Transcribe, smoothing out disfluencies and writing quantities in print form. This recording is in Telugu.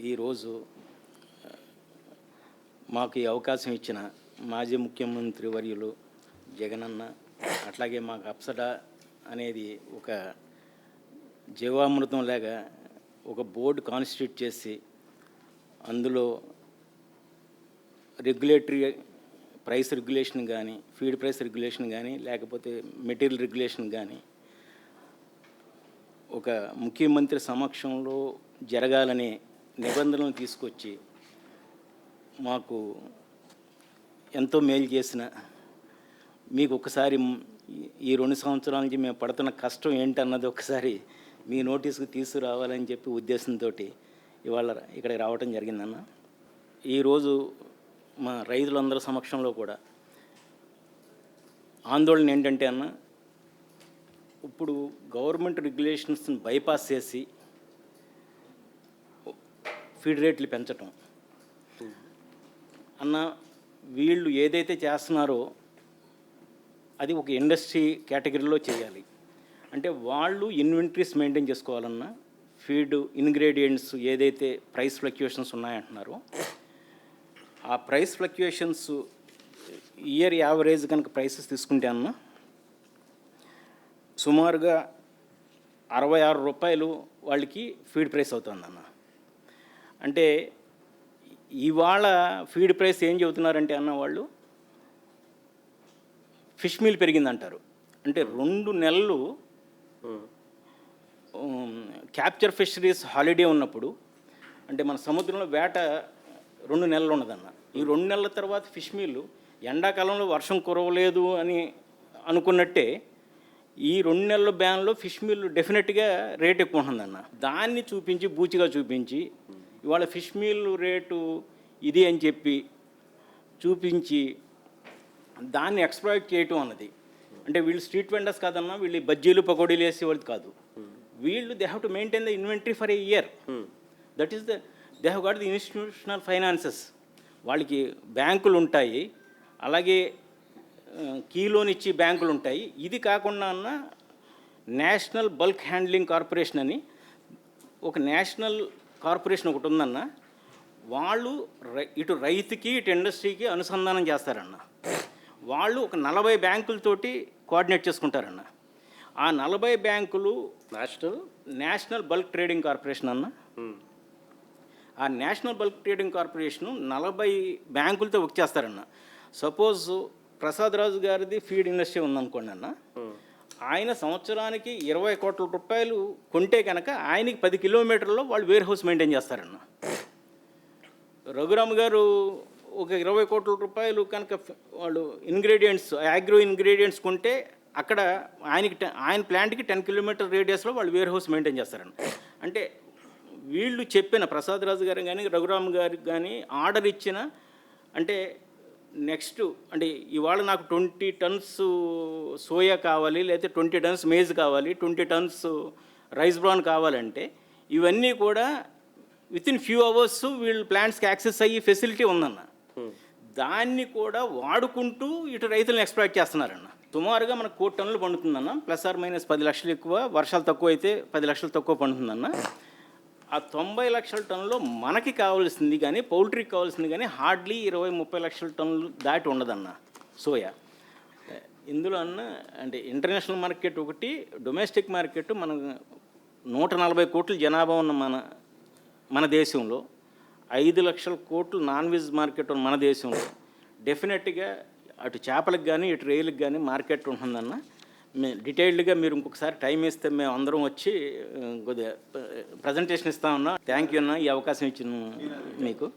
ఈరోజు మాకు ఈ అవకాశం ఇచ్చిన మాజీ ముఖ్యమంత్రి వర్యులు జగనన్న, అట్లాగే మాకు అప్సడా అనేది ఒక జీవామృతం లాగా ఒక బోర్డు కాన్స్టిట్యూట్ చేసి అందులో రెగ్యులేటరీ ప్రైస్ రెగ్యులేషన్ కానీ, ఫీడ్ ప్రైస్ రెగ్యులేషన్ కానీ, లేకపోతే మెటీరియల్ రెగ్యులేషన్ కానీ ఒక ముఖ్యమంత్రి సమక్షంలో జరగాలనే నిబంధనలు తీసుకొచ్చి మాకు ఎంతో మేలు చేసిన మీకు ఒకసారి ఈ 2 సంవత్సరాల నుంచి మేము పడుతున్న కష్టం ఏంటన్నది ఒకసారి మీ నోటీసుకు తీసుకురావాలని చెప్పి ఉద్దేశంతో ఇవాళ ఇక్కడికి రావటం జరిగిందన్న. ఈరోజు మా రైతులందరి సమక్షంలో కూడా ఆందోళన ఏంటంటే అన్న, ఇప్పుడు గవర్నమెంట్ రెగ్యులేషన్స్ని బైపాస్ చేసి ఫీడ్ రేట్లు పెంచటం అన్న, వీళ్ళు ఏదైతే చేస్తున్నారో అది ఒక ఇండస్ట్రీ కేటగిరీలో చేయాలి. అంటే వాళ్ళు ఇన్వెంటరీస్ మెయింటైన్ చేసుకోవాలన్నా, ఫీడ్ ఇంగ్రీడియంట్స్ ఏదైతే ప్రైస్ ఫ్లక్చుయేషన్స్ ఉన్నాయంటున్నారో ఆ ప్రైస్ ఫ్లక్చుయేషన్స్ ఇయర్ యావరేజ్ కనుక ప్రైసెస్ తీసుకుంటే అన్న సుమారుగా 66 రూపాయలు వాళ్ళకి ఫీడ్ ప్రైస్ అవుతుందన్న. అంటే ఇవాళ ఫీడ్ ప్రైస్ ఏం చెబుతున్నారంటే అన్న, వాళ్ళు ఫిష్ మీల్ పెరిగిందంటారు. అంటే 2 నెలలు క్యాప్చర్ ఫిషరీస్ హాలిడే ఉన్నప్పుడు, అంటే మన సముద్రంలో వేట 2 నెలలు ఉన్నదన్న. ఈ 2 నెలల తర్వాత ఫిష్ మీల్ ఎండాకాలంలో వర్షం కురవలేదు అని అనుకున్నట్టే ఈ 2 నెలల బ్యాన్లో ఫిష్ మీల్ డెఫినెట్గా రేట్ ఎక్కువ ఉంటుందన్న. దాన్ని చూపించి బూచిగా చూపించి ఇవాళ ఫిష్ మీల్ రేటు ఇది అని చెప్పి చూపించి దాన్ని ఎక్స్ప్లాయిట్ చేయటం అన్నది. అంటే వీళ్ళు స్ట్రీట్ వెండర్స్ కాదన్నా, వీళ్ళు బజ్జీలు పకోడీలు వేసేవాళ్ళు కాదు. వీళ్ళు they have to maintain the inventory for a year. That is they have got the institutional finances. వాళ్ళకి బ్యాంకులు ఉంటాయి, అలాగే కీ లోన్ ఇచ్చి బ్యాంకులు ఉంటాయి. ఇది కాకుండా అన్న నేషనల్ బల్క్ హ్యాండ్లింగ్ కార్పొరేషన్ అని ఒక నేషనల్ కార్పొరేషన్ ఒకటి ఉందన్న. వాళ్ళు ఇటు రైతుకి ఇటు ఇండస్ట్రీకి అనుసంధానం చేస్తారన్న. వాళ్ళు ఒక 40 బ్యాంకులతోటి కోఆర్డినేట్ చేసుకుంటారన్న. ఆ 40 బ్యాంకులు నేషనల్ బల్క్ ట్రేడింగ్ కార్పొరేషన్ అన్న. ఆ నేషనల్ బల్క్ ట్రేడింగ్ కార్పొరేషను 40 బ్యాంకులతో వర్క్ చేస్తారన్న. సపోజ్ ప్రసాద్ రాజు గారిది ఫీడ్ ఇండస్ట్రీ ఉందనుకోండి అన్న, ఆయన సంవత్సరానికి 20 కోట్ల రూపాయలు కొంటే కనుక ఆయనకి 10 కిలోమీటర్లో వాళ్ళు వేర్ హౌస్ మెయింటైన్ చేస్తారన్న. రఘురామ్ గారు ఒక 20 కోట్ల రూపాయలు కనుక వాళ్ళు ఇంగ్రీడియంట్స్, అగ్రో ఇంగ్రీడియంట్స్ కొంటే అక్కడ ఆయన ప్లాంట్కి 10 కిలోమీటర్ రేడియస్లో వాళ్ళు వేర్ హౌస్ మెయింటైన్ చేస్తారన్న. అంటే వీళ్ళు చెప్పిన ప్రసాద్ రాజు గారు కానీ రఘురామ్ గారికి కానీ ఆర్డర్ ఇచ్చిన, అంటే నెక్స్ట్ అంటే ఇవాళ నాకు 20 టన్స్ సోయా కావాలి, లేకపోతే 20 టన్స్ మేజ్ కావాలి, 20 టన్స్ రైస్ బ్రాన్ కావాలంటే ఇవన్నీ కూడా వితిన్ ఫ్యూ అవర్స్ వీళ్ళు ప్లాంట్స్కి యాక్సెస్ అయ్యి ఫెసిలిటీ ఉందన్న. దాన్ని కూడా వాడుకుంటూ ఇటు రైతులను ఎక్స్ప్లాయిట్ చేస్తున్నారన్న. సుమారుగా మనకు 1 కోటి టన్నులు పండుతుందన్న, ±10 లక్షలు ఎక్కువ, వర్షాలు తక్కువ అయితే 10 లక్షలు తక్కువ పండుతుందన్న. ఆ 90 లక్షల టన్నులో మనకి కావాల్సింది కానీ, పౌల్ట్రీకి కావాల్సింది కానీ హార్డ్లీ 20-30 లక్షల టన్నులు దాటి ఉండదన్న సోయా. ఇందులో అన్న అంటే ఇంటర్నేషనల్ మార్కెట్ ఒకటి, డొమెస్టిక్ మార్కెట్. మన 140 కోట్ల జనాభా ఉన్న మన దేశంలో 5 లక్షల కోట్లు నాన్ వెజ్ మార్కెట్ ఉన్న మన దేశంలో డెఫినెట్గా అటు చేపలకు కానీ ఇటు రొయ్యలకు కానీ మార్కెట్ ఉంటుందన్న. డీటెయిల్డ్గా మీరు ఇంకొకసారి టైం ఇస్తే మేము అందరం వచ్చి కొద్దిగా ప్రజెంటేషన్ ఇస్తామన్నా. థ్యాంక్ యూ అన్న, ఈ అవకాశం ఇచ్చిన మీకు.